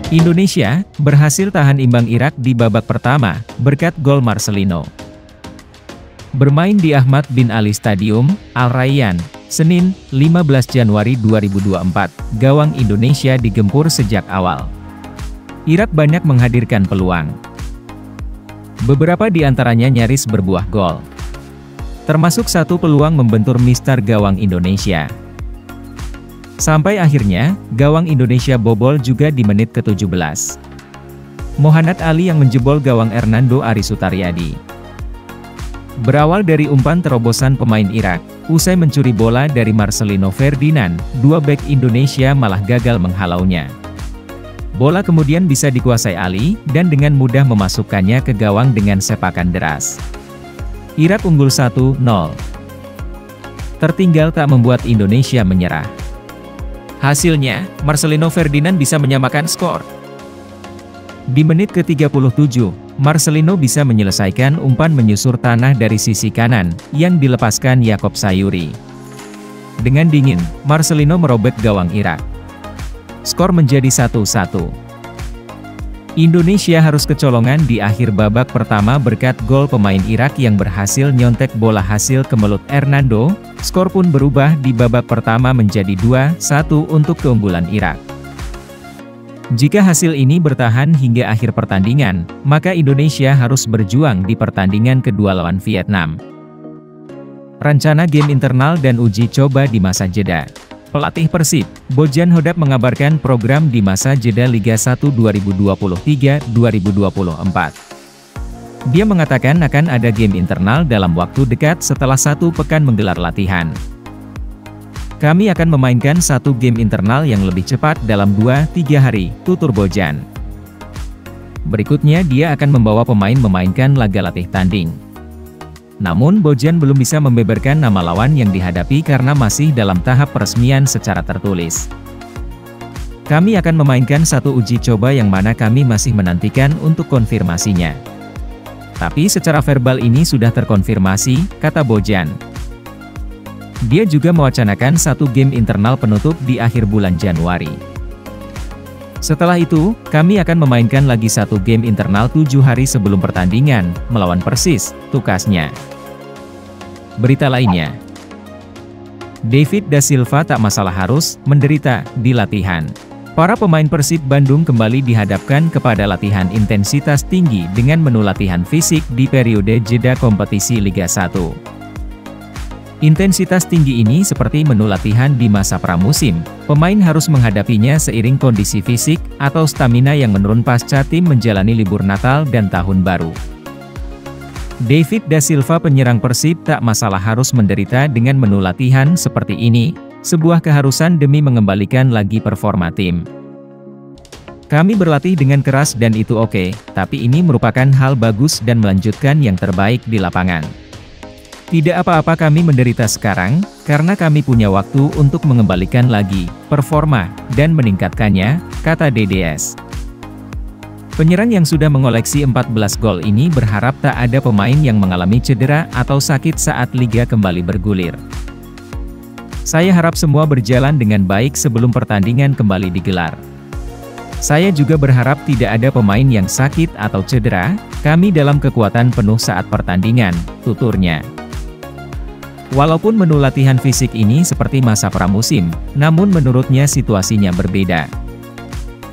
Indonesia berhasil tahan imbang Irak di babak pertama, berkat gol Marcelino. Bermain di Ahmad bin Ali Stadium, Al Rayyan, Senin, 15 Januari 2024, gawang Indonesia digempur sejak awal. Irak banyak menghadirkan peluang. Beberapa di antaranya nyaris berbuah gol. Termasuk satu peluang membentur mistar gawang Indonesia. Sampai akhirnya, gawang Indonesia bobol juga di menit ke-17. Mohanad Ali yang menjebol gawang Hernando Ari Sutaryadi. Berawal dari umpan terobosan pemain Irak, usai mencuri bola dari Marcelino Ferdinand, dua bek Indonesia malah gagal menghalaunya. Bola kemudian bisa dikuasai Ali, dan dengan mudah memasukkannya ke gawang dengan sepakan deras. Irak unggul 1-0. Tertinggal tak membuat Indonesia menyerah. Hasilnya, Marcelino Ferdinand bisa menyamakan skor. Di menit ke-37, Marcelino bisa menyelesaikan umpan menyusur tanah dari sisi kanan, yang dilepaskan Yakob Sayuri. Dengan dingin, Marcelino merobek gawang Irak. Skor menjadi 1-1. Indonesia harus kecolongan di akhir babak pertama berkat gol pemain Irak yang berhasil nyontek bola hasil kemelut Hernando. Skor pun berubah di babak pertama menjadi 2-1 untuk keunggulan Irak. Jika hasil ini bertahan hingga akhir pertandingan, maka Indonesia harus berjuang di pertandingan kedua lawan Vietnam. Rencana game internal dan uji coba di masa jeda. Pelatih Persib, Bojan Hodak mengabarkan program di masa jeda Liga 1 2023-2024. Dia mengatakan akan ada game internal dalam waktu dekat setelah 1 pekan menggelar latihan. Kami akan memainkan 1 game internal yang lebih cepat dalam 2-3 hari, tutur Bojan. Berikutnya dia akan membawa pemain memainkan laga latih tanding. Namun Bojan belum bisa membeberkan nama lawan yang dihadapi karena masih dalam tahap peresmian secara tertulis. Kami akan memainkan 1 uji coba yang mana kami masih menantikan untuk konfirmasinya. Tapi secara verbal ini sudah terkonfirmasi, kata Bojan. Dia juga mewacanakan 1 game internal penutup di akhir bulan Januari. Setelah itu, kami akan memainkan lagi 1 game internal 7 hari sebelum pertandingan, melawan Persis, tukasnya. Berita lainnya. David da Silva tak masalah harus menderita di latihan. Para pemain Persib Bandung kembali dihadapkan kepada latihan intensitas tinggi dengan menu latihan fisik di periode jeda kompetisi Liga 1. Intensitas tinggi ini seperti menu latihan di masa pramusim, pemain harus menghadapinya seiring kondisi fisik atau stamina yang menurun pasca tim menjalani libur Natal dan Tahun Baru. David da Silva penyerang Persib tak masalah harus menderita dengan menu latihan seperti ini, sebuah keharusan demi mengembalikan lagi performa tim. Kami berlatih dengan keras dan itu oke, tapi ini merupakan hal bagus dan melanjutkan yang terbaik di lapangan. Tidak apa-apa kami menderita sekarang, karena kami punya waktu untuk mengembalikan lagi performa dan meningkatkannya, kata DDS. Penyerang yang sudah mengoleksi 14 gol ini berharap tak ada pemain yang mengalami cedera atau sakit saat liga kembali bergulir. Saya harap semua berjalan dengan baik sebelum pertandingan kembali digelar. Saya juga berharap tidak ada pemain yang sakit atau cedera, kami dalam kekuatan penuh saat pertandingan, tuturnya. Walaupun menu latihan fisik ini seperti masa pramusim, namun menurutnya situasinya berbeda.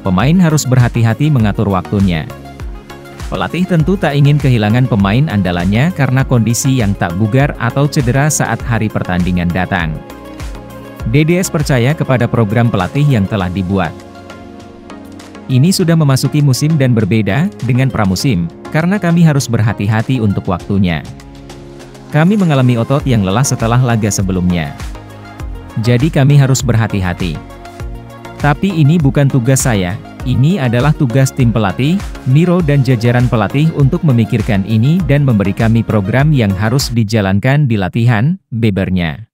Pemain harus berhati-hati mengatur waktunya. Pelatih tentu tak ingin kehilangan pemain andalannya karena kondisi yang tak bugar atau cedera saat hari pertandingan datang. DDS percaya kepada program pelatih yang telah dibuat. Ini sudah memasuki musim dan berbeda dengan pramusim, karena kami harus berhati-hati untuk waktunya. Kami mengalami otot yang lelah setelah laga sebelumnya. Jadi kami harus berhati-hati. Tapi ini bukan tugas saya, ini adalah tugas tim pelatih, Miro dan jajaran pelatih untuk memikirkan ini dan memberi kami program yang harus dijalankan di latihan, bebernya.